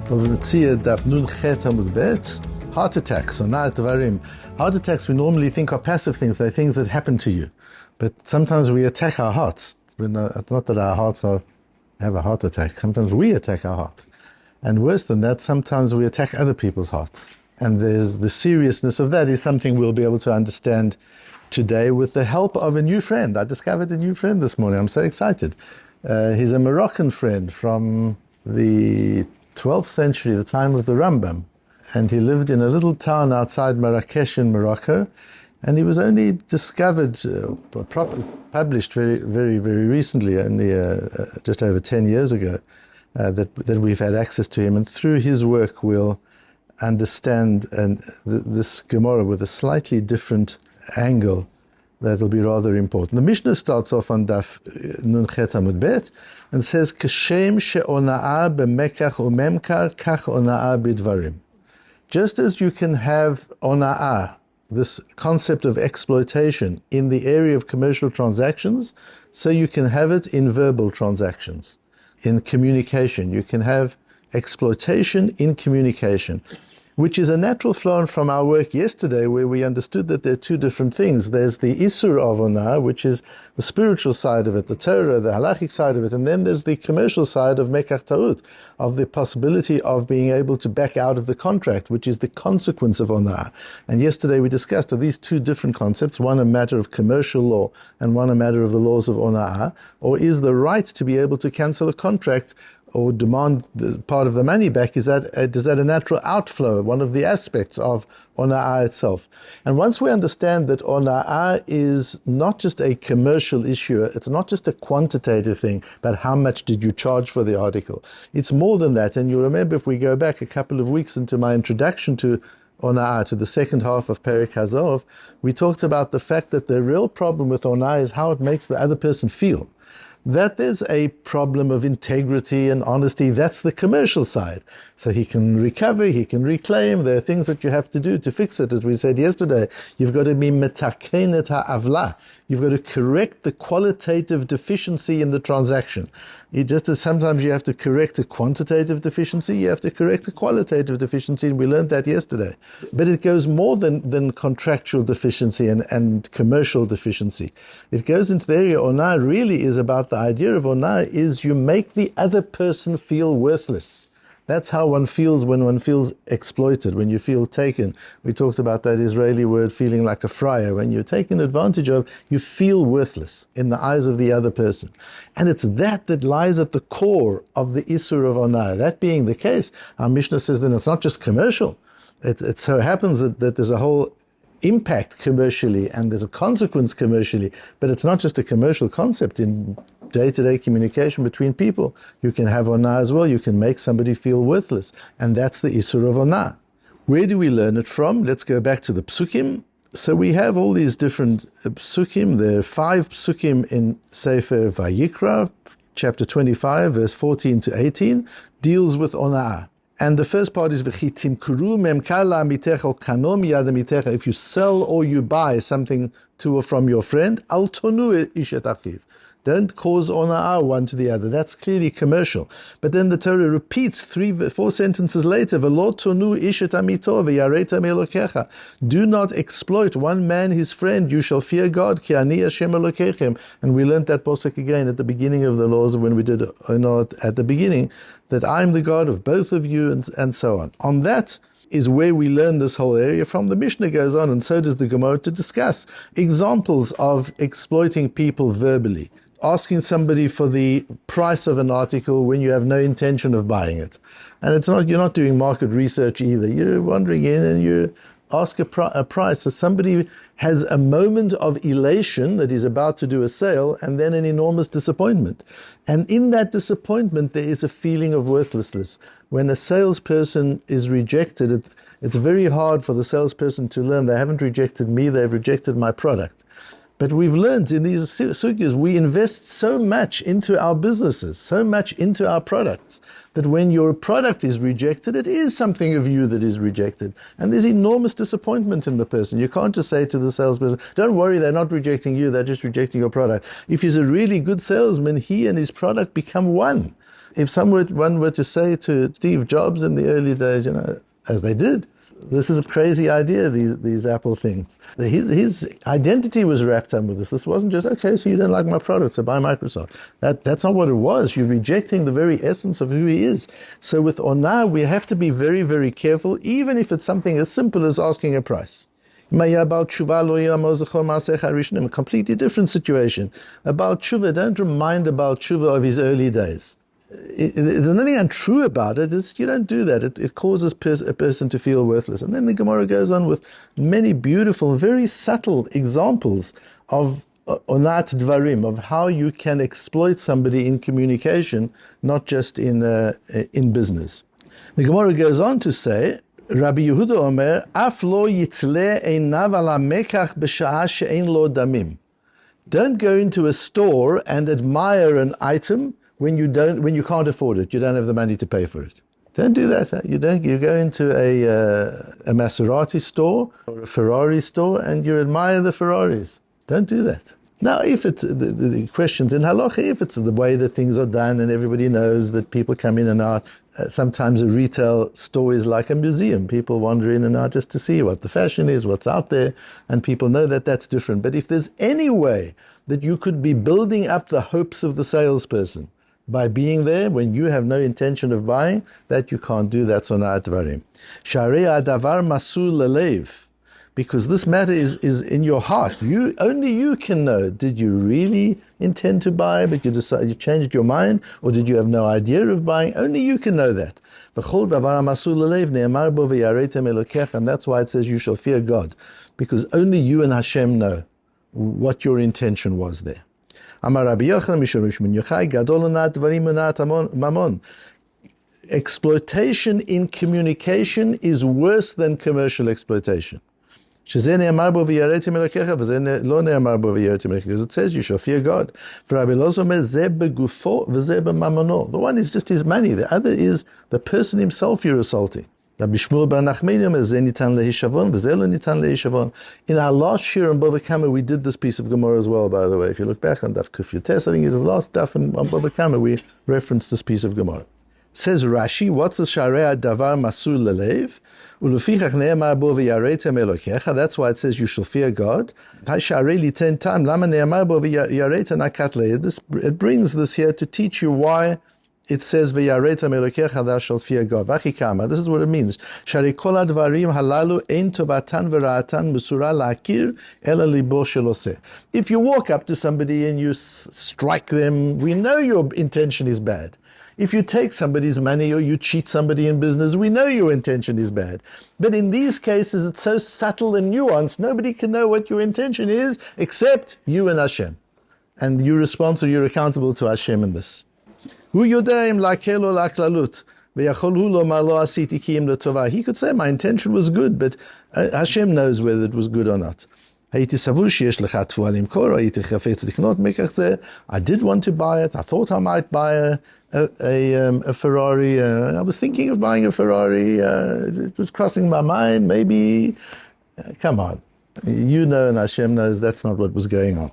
Yomi BAVA METZIA, Daf Yomi heart attacks, Oonאת, Dvarim. Heart attacks we normally think are passive things, they're things that happen to you. But sometimes we attack our hearts. Not that our hearts have a heart attack, sometimes we attack our hearts. And worse than that, sometimes we attack other people's hearts. And there's the seriousness of that is something we'll be able to understand today with the help of a new friend. I discovered a new friend this morning. I'm so excited. He's a Moroccan friend from the 12th century, the time of the Rambam. And he lived in a little town outside Marrakesh in Morocco. And he was only discovered, published very, very, very recently, only just over 10 years ago, that we've had access to him. And through his work, we'll understand this Gemara with a slightly different angle that'll be rather important. The Mishnah starts off on Daf Yomi and says, "Kashem she'ona'a b'mekach u'memkar kach ona'a b'dvarim." Just as you can have ona'a, this concept of exploitation, in the area of commercial transactions, so you can have it in verbal transactions, in communication. You can have exploitation in communication, which is a natural flow from our work yesterday, where we understood that there are two different things. There's the Isur of Oonah, which is the spiritual side of it, the Torah, the halachic side of it, and then there's the commercial side of Mekach Ta'ut, of the possibility of being able to back out of the contract, which is the consequence of Oonah. And yesterday we discussed, are these two different concepts, one a matter of commercial law and one a matter of the laws of Oonah, or is the right to be able to cancel a contract or demand part of the money back, is that a natural outflow, one of the aspects of Oonah itself? And once we understand that Oonah is not just a commercial issue, it's not just a quantitative thing, but how much did you charge for the article? It's more than that. And you remember, if we go back a couple of weeks into my introduction to Oonah, to the second half of Perek Hazov, we talked about the fact that the real problem with Oonah is how it makes the other person feel. That there's a problem of integrity and honesty, that's the commercial side. So he can recover, he can reclaim, there are things that you have to do to fix it. As we said yesterday, you've got to be metakenet ha'avla. You've got to correct the qualitative deficiency in the transaction. Just as sometimes you have to correct a quantitative deficiency, you have to correct a qualitative deficiency, and we learned that yesterday. But it goes more than contractual deficiency and commercial deficiency. It goes into the area. Oonah really is about, the idea of Oonah is you make the other person feel worthless. That's how one feels when one feels exploited, when you feel taken. We talked about that Israeli word, feeling like a friar. When you're taken advantage of, you feel worthless in the eyes of the other person. And it's that lies at the core of the Isur of Oonah. That being the case, our Mishnah says that it's not just commercial. It so happens that there's a whole impact commercially and there's a consequence commercially, but it's not just a commercial concept. In day-to-day communication between people, you can have Oonah as well. You can make somebody feel worthless, and that's the Isur of Oonah. Where do we learn it from? Let's go back to the Psukim. So we have all these different Psukim. There are 5 Psukim in Sefer Vayikra, chapter 25, verse 14 to 18, deals with Oonah. And the first part is v'chitim kuru memkar la'amitecha or kano miyad amitecha. If you sell or you buy something to or from your friend, al tonu ish et achiv. Don't cause Oonah one to the other. That's clearly commercial. But then the Torah repeats 4 sentences later, V'lo tonu ish et amito v'yareta me'elokecha. Do not exploit one man his friend. You shall fear God. Ki ani Hashem Elokechem. And we learned that posuk again at the beginning of the laws when we did Oonah at the beginning, that I'm the God of both of you, and so on. On that is where we learn this whole area from. The Mishnah goes on, and so does the Gemara, to discuss examples of exploiting people verbally. Asking somebody for the price of an article when you have no intention of buying it. And you're not doing market research either. You're wandering in and you ask a price. So somebody has a moment of elation that he's about to do a sale, and then an enormous disappointment. And in that disappointment, there is a feeling of worthlessness. When a salesperson is rejected, it's very hard for the salesperson to learn they haven't rejected me, they've rejected my product. But we've learned in these sugyas, we invest so much into our businesses, so much into our products, that when your product is rejected, it is something of you that is rejected. And there's enormous disappointment in the person. You can't just say to the salesperson, don't worry, they're not rejecting you, they're just rejecting your product. If he's a really good salesman, he and his product become one. If one were to say to Steve Jobs in the early days, as they did, this is a crazy idea, these Apple things. His identity was wrapped up with this. This wasn't just, okay, so you don't like my product, so buy Microsoft. That's not what it was. You're rejecting the very essence of who he is. So with Oonah, we have to be very, very careful, even if it's something as simple as asking a price. A completely different situation. About Tshuva, don't remind about Tshuva of his early days. There's nothing untrue about it. You don't do that. It causes a person to feel worthless. And then the Gemara goes on with many beautiful, very subtle examples of Oonat Dvarim, of how you can exploit somebody in communication, not just in business. The Gemara goes on to say, Rabbi Yehuda Omer, Af lo yitle einav ala mekach b'sha'a she'ein lo damim. Don't go into a store and admire an item when you can't afford it, you don't have the money to pay for it. Don't do that. Huh? You go into a Maserati store or a Ferrari store and you admire the Ferraris. Don't do that. Now, if it's the questions in halacha, if it's the way that things are done and everybody knows that people come in and out, sometimes a retail store is like a museum. People wander in and out just to see what the fashion is, what's out there, and people know that that's different. But if there's any way that you could be building up the hopes of the salesperson by being there when you have no intention of buying, that you can't do. That's Oonat Dvarim. Sharei adavar masul lelev, because this matter is in your heart. Only you can know. Did you really intend to buy, but you changed your mind, or did you have no idea of buying? Only you can know that. V'chol davar masul lelev ne'emar bo v'yareitem elokecha, and that's why it says you shall fear God, because only you and Hashem know what your intention was there. Amar Rabbi Yochanan mishum Mishmin Yochai gadol Oonat Dvarim Oonat Mamon. Exploitation in communication is worse than commercial exploitation. Shezeh ne'amar bo v'yareitem elokecha v'zeh lo ne'amar bo v'yareitem elokecha, because it says you shall fear God. For Rabbi Elazar omer zeh begufo v'zeh b'mamono. The one is just his money. The other is the person himself you're assaulting. Rabbi Shmuel bar Nachmani omer zeh nitan lehishavon v'zeh lo nitan lehishavon. In our last shir on Bava Kama, we did this piece of Gemara as well, by the way. If you look back on Daf Kuf Yotes, I think it's the last Daf on Bava Kama, we referenced this piece of Gemara. Says Rashi, what's the Sharei davar masul lelev? Ulefichach ne'emar bo v'yareitem elokecha. That's why it says you shall fear God. Sharei liten tam lama ne'emar bo v'yareitem nakat le'ed. It brings this here to teach you why it says v'yareitem elokecha, thou shalt fear God. V'achikama. This is what it means. Sharei kol advarim halalu ein tovatan v'ra'atan musura la'akir ela libo sheloseh. If you walk up to somebody and you strike them, we know your intention is bad. If you take somebody's money or you cheat somebody in business, we know your intention is bad. But in these cases, it's so subtle and nuanced, nobody can know what your intention is except you and Hashem. And you're responsible, you're accountable to Hashem in this. He could say, my intention was good, but Hashem knows whether it was good or not. I did want to buy it. I thought I might buy a Ferrari. I was thinking of buying a Ferrari. It was crossing my mind. Maybe, come on. You know and Hashem knows that's not what was going on.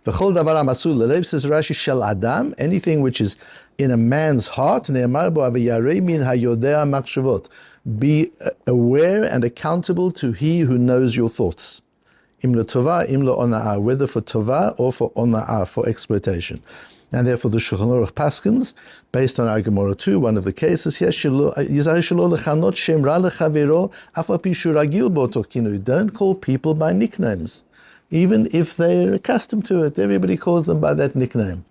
V'chol davar ha'masul lelev, says Rashi, shel adam, anything which is in a man's heart, ne'emar bo avayarei min hayodea machshavot. Be aware and accountable to he who knows your thoughts. Im lo tova, im lo ona'ah, whether for tova or for ona'ah, for exploitation. And therefore the Shulchan Aruch paskins, based on our Gemara 2, one of the cases here, don't call people by nicknames. Even if they're accustomed to it, everybody calls them by that nickname.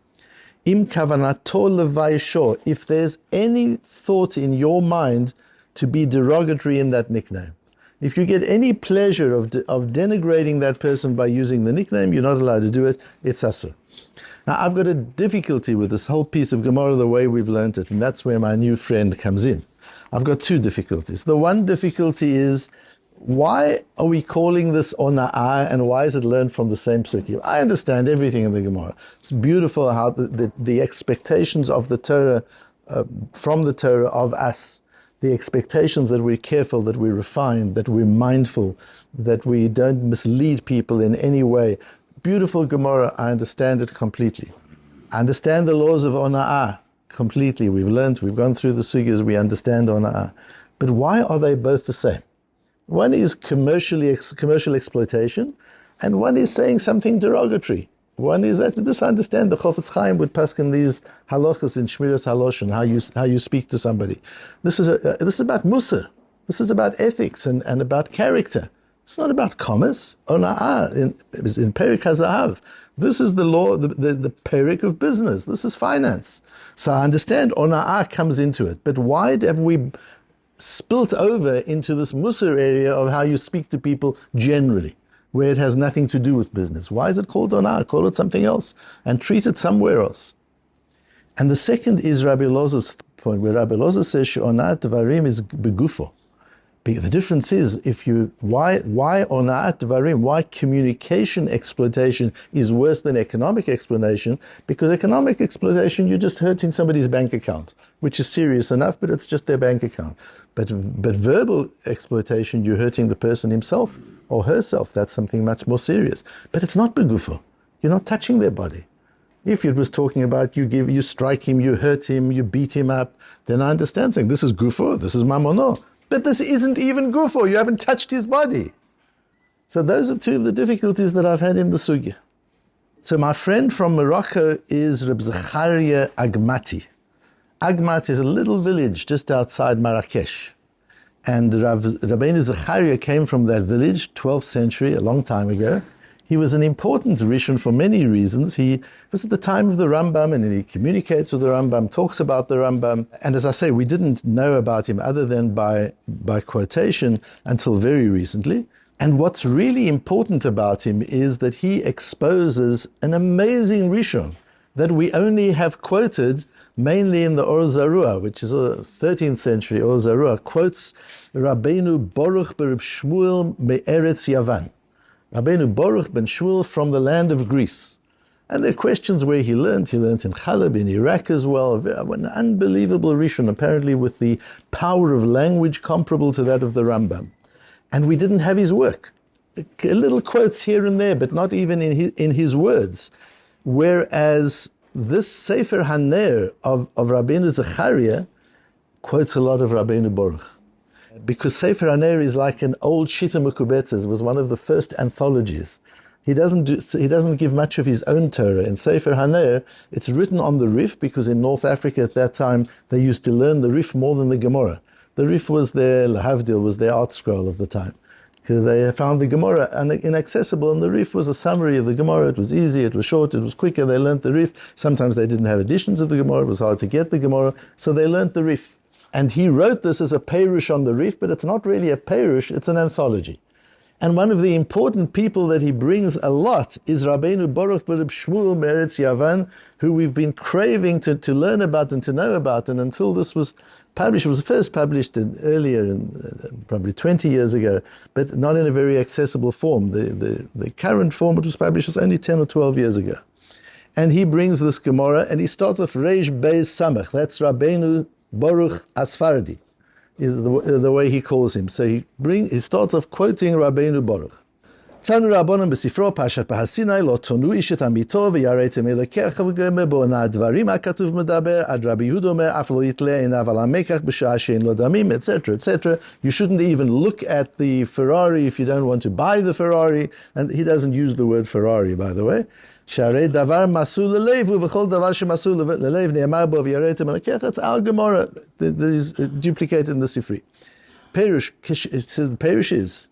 Im kavanato levaisho, if there's any thought in your mind to be derogatory in that nickname. If you get any pleasure of denigrating that person by using the nickname, you're not allowed to do it. It's asur. Now, I've got a difficulty with this whole piece of Gemara, the way we've learned it, and that's where my new friend comes in. I've got two difficulties. The one difficulty is, why are we calling this ona'ah, and why is it learned from the same psukim? I understand everything in the Gemara. It's beautiful how the expectations of the Torah, from the Torah of us, the expectations that we're careful, that we're refined, that we're mindful, that we don't mislead people in any way. Beautiful Gemara, I understand it completely. I understand the laws of ona'ah completely. We've learned, we've gone through the sugyas, we understand ona'ah. But why are they both the same? One is commercial exploitation, and one is saying something derogatory. One is that this I understand. The Chofetz Chaim would paskin these halachas in Shmiras Haloshen, how you speak to somebody. This is about musar. This is about ethics and about character. It's not about commerce. Ona'ah in Perik HaZahav. This is the law, the Perik of business. This is finance. So I understand ona'ah comes into it. But why have we spilt over into this musar area of how you speak to people generally, where it has nothing to do with business? Why is it called ona'ah? Call it something else and treat it somewhere else. And the second is Rabbi Loz's point, where Rabbi Loz says ona'at dvarim is begufo. The difference is, why ona'at dvarim, why communication exploitation is worse than economic exploitation? Because economic exploitation, you're just hurting somebody's bank account, which is serious enough, but it's just their bank account. But verbal exploitation, you're hurting the person himself or herself. That's something much more serious. But it's not begufo. You're not touching their body. If it was talking about you strike him, you hurt him, you beat him up, then I understand saying this is gufo, this is mamono. But this isn't even gufo. You haven't touched his body. So those are two of the difficulties that I've had in the sugya. So my friend from Morocco is Reb Zechariah Agmati. Agmat is a little village just outside Marrakesh. And Rabbeinu Zechariah came from that village, 12th century, a long time ago. He was an important Rishon for many reasons. He was at the time of the Rambam, and he communicates with the Rambam, talks about the Rambam. And as I say, we didn't know about him other than by quotation until very recently. And what's really important about him is that he exposes an amazing Rishon that we only have quoted mainly in the Or Zarua, which is a 13th century Or Zarua, quotes Rabbeinu Baruch ber Shmuel me'eretz Yavan. Rabbeinu Baruch ben Shmuel from the land of Greece. And there are questions where he learned. He learned in Chalab, in Iraq as well. An unbelievable Rishon, apparently with the power of language comparable to that of the Rambam. And we didn't have his work. Little quotes here and there, but not even in his words. Whereas this Sefer Haner of Rabbeinu Zechariah quotes a lot of Rabbeinu Baruch. Because Sefer Haner is like an old Shita Mekubetzes. It was one of the first anthologies. He doesn't give much of his own Torah. In Sefer Haner, it's written on the Rif, because in North Africa at that time, they used to learn the Rif more than the Gemara. The Rif was their, Lahavdil was their art scroll of the time. Because they found the Gemara inaccessible, and the Rif was a summary of the Gemara. It was easy, it was short, it was quicker. They learned the Rif. Sometimes they didn't have editions of the Gemara. It was hard to get the Gemara. So they learned the Rif. And he wrote this as a Perush on the Rif, but it's not really a Perush, it's an anthology. And one of the important people that he brings a lot is Rabbeinu Baruch ber Shmuel me'eretz Yavan, who we've been craving to learn about and to know about. And until this was published, it was first published earlier, probably 20 years ago, but not in a very accessible form. The current form it was published was only 10 or 12 years ago. And he brings this Gemara, and he starts off Reish Beis Samach. That's Rabbeinu Baruch Asfardi, is the way he calls him. So he starts off quoting Rabbeinu Baruch. Tanu Rabbanan b'sifro Pashat Pahasinai lo tonu ishet amito v'yaretem elekecha v'geme bo'ona'at dvarim hakatuv medaber ad Rabbi Yehuda omer af lo yitle einav al hamekach b'sha'ah she'en lo damim, etc., etc. You shouldn't even look at the Ferrari if you don't want to buy the Ferrari. And he doesn't use the word Ferrari, by the way. Sharei davar masul lelev u'v'chol davar shemasul lelev ne'amar bo v'yaretem elekecha. That's our Gemara that is duplicated in the Sifri. Perush, it says the Perush is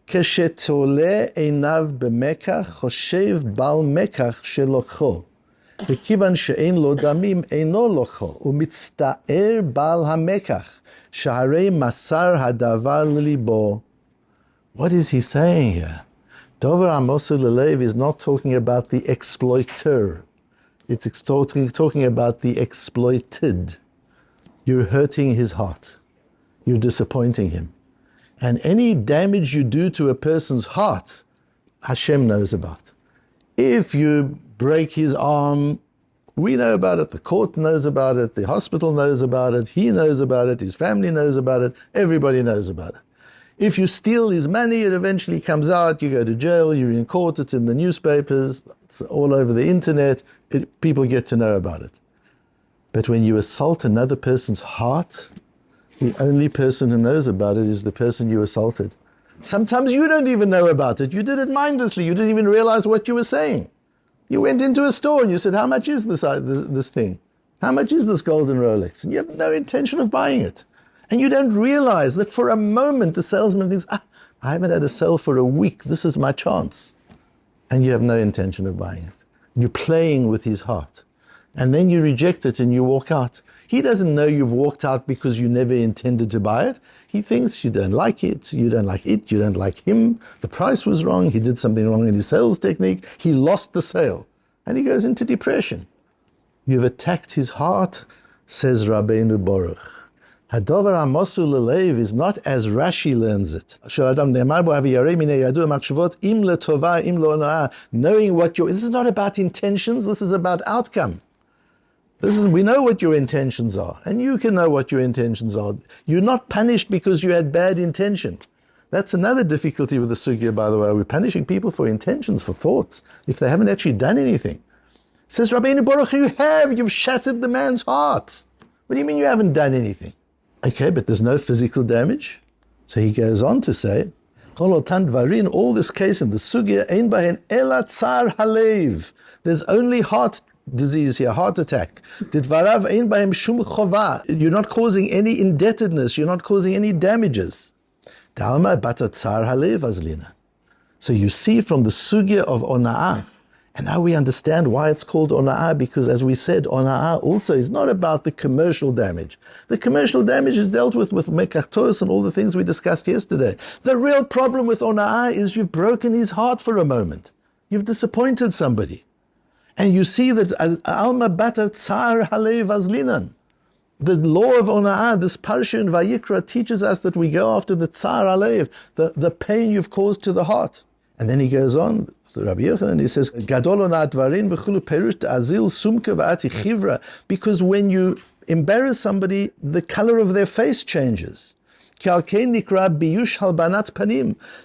כשתולה עיניו במקח, חושב בעל מקח שלוקחו. וכיוון שאין לו דמים, אינו לוקחו, ומצטער בעל המקח, שהרי מסר הדבר לליבו. What is he saying here? Dover Amosel Lelev is not talking about the exploiter. It's talking about the exploited. You're hurting his heart. You're disappointing him. And any damage you do to a person's heart, Hashem knows about. If you break his arm, we know about it, the court knows about it, the hospital knows about it, he knows about it, his family knows about it, everybody knows about it. If you steal his money, it eventually comes out, you go to jail, you're in court, it's in the newspapers, it's all over the internet, people get to know about it. But when you assault another person's heart, the only person who knows about it is the person you assaulted. Sometimes you don't even know about it. You did it mindlessly. You didn't even realize what you were saying. You went into a store and you said, how much is this thing? How much is this golden Rolex? And you have no intention of buying it. And you don't realize that for a moment the salesman thinks, I haven't had a sale for a week. This is my chance. And you have no intention of buying it. You're playing with his heart. And then you reject it and you walk out. He doesn't know you've walked out because you never intended to buy it. He thinks you don't like it, you don't like it, you don't like him. The price was wrong, he did something wrong in his sales technique, he lost the sale. And he goes into depression. You've attacked his heart, says Rabbeinu Baruch. Hadover Amosu Lelev is not as Rashi learns it. Knowing what this is not about intentions, this is about outcome. We know what your intentions are, and you can know what your intentions are. You're not punished because you had bad intention. That's another difficulty with the sugya, by the way. We're punishing people for intentions, for thoughts, if they haven't actually done anything. Says Rabbeinu Baruch, you've shattered the man's heart. What do you mean you haven't done anything? Okay, but there's no physical damage. So he goes on to say, all this case in the sugya, ein bahen ela tsar halev. There's only heart disease here, heart attack. You're not causing any indebtedness, you're not causing any damages. So you see from the sugya of ona'ah, and now we understand why it's called ona'ah, because as we said, ona'ah also is not about the commercial damage. The commercial damage is dealt with mekachtos and all the things we discussed yesterday. The real problem with ona'ah is you've broken his heart for a moment. You've disappointed somebody. And you see that Alma Batar Tsar Halev Azlinan. The law of Ona'ah, this Parsha in Vayikra, teaches us that we go after the Tsar Halev, the pain you've caused to the heart. And then he goes on, Rabbi Yochanan, he says, Gadol Ona'at Dvarim v'chulu perush azil sumka v'ati chivra. Because when you embarrass somebody, the color of their face changes.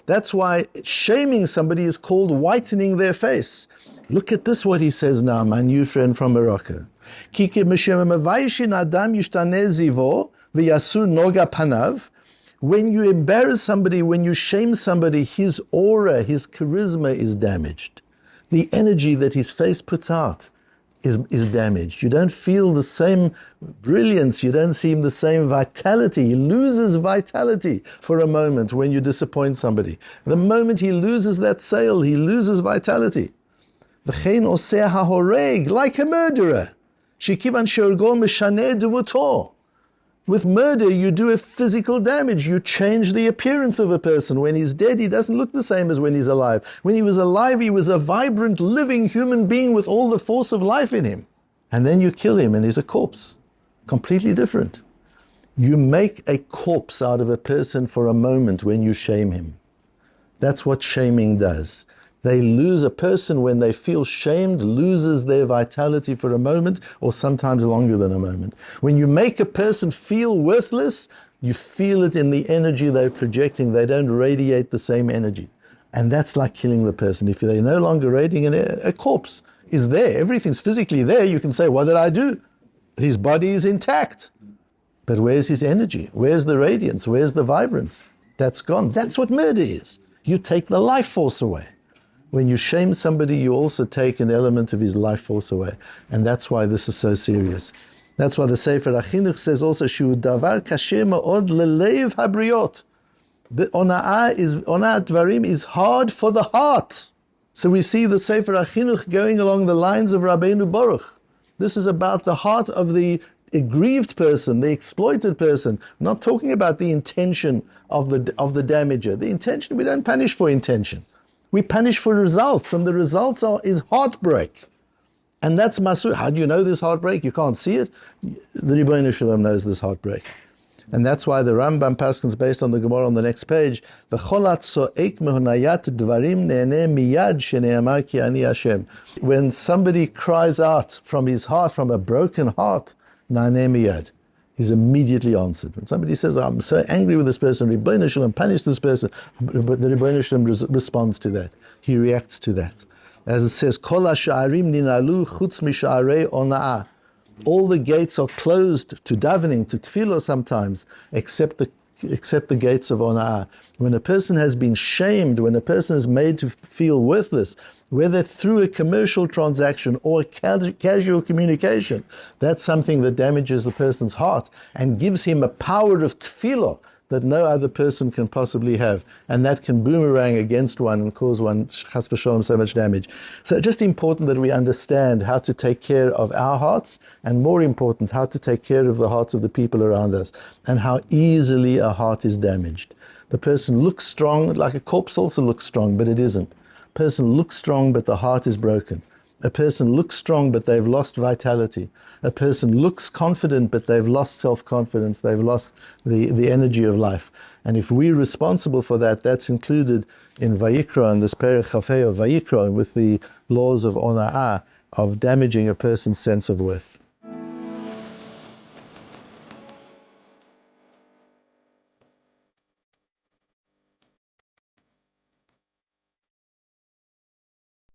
That's why shaming somebody is called whitening their face. Look at this, what he says now, my new friend from Morocco. When you embarrass somebody, when you shame somebody, his aura, his charisma is damaged. The energy that his face puts out is damaged. You don't feel the same brilliance, you don't see the same vitality. He loses vitality for a moment when you disappoint somebody. The moment he loses that sale, he loses vitality. V'chein oseh hahoreg, like a murderer. Shekivan she'orgo mishaneh devuto. With murder, you do a physical damage. You change the appearance of a person. When he's dead, he doesn't look the same as when he's alive. When he was alive, he was a vibrant, living human being with all the force of life in him. And then you kill him and he's a corpse. Completely different. You make a corpse out of a person for a moment when you shame him. That's what shaming does. They lose, a person when they feel shamed loses their vitality for a moment, or sometimes longer than a moment. When you make a person feel worthless, you feel it in the energy they're projecting. They don't radiate the same energy. And that's like killing the person. If they're no longer radiating, a corpse is there. Everything's physically there. You can say, what did I do? His body is intact. But where's his energy? Where's the radiance? Where's the vibrance? That's gone. That's what murder is. You take the life force away. When you shame somebody, you also take an element of his life force away. And that's why this is so serious. That's why the Sefer HaChinuch says also, Shu davar kasher ma'od lelev habriot. The ona'at dvarim is hard for the heart. So we see the Sefer HaChinuch going along the lines of Rabbeinu Baruch. This is about the heart of the aggrieved person, the exploited person. I'm not talking about the intention of the damager. The intention, we don't punish for intention. We punish for results, and the results is heartbreak. And that's masur. How do you know this heartbreak? You can't see it. The Rebbeinu Shalom knows this heartbreak. And that's why the Rambam paskins based on the Gemara on the next page. When somebody cries out from his heart, from a broken heart, he's immediately answered. When somebody says, I'm so angry with this person, Ribbono Shel Olam, punish this person, but the Ribbono Shel Olam responds to that. He reacts to that. As it says, Kol ha'sha'arim ninalu chutz misha'arei ona'ah. All the gates are closed to davening, to tefillah sometimes, except the gates of ona'ah. When a person has been shamed, when a person is made to feel worthless, whether through a commercial transaction or a casual communication, that's something that damages the person's heart and gives him a power of tefillah that no other person can possibly have. And that can boomerang against one and cause one, chas v'sholom, so much damage. So just important that we understand how to take care of our hearts, and more important, how to take care of the hearts of the people around us, and how easily a heart is damaged. The person looks strong, like a corpse also looks strong, but it isn't. A person looks strong, but the heart is broken. A person looks strong, but they've lost vitality. A person looks confident, but they've lost self-confidence. They've lost the energy of life. And if we're responsible for that, that's included in Vayikra, in this Perek Chafei of Vayikra, with the laws of ona'ah, of damaging a person's sense of worth.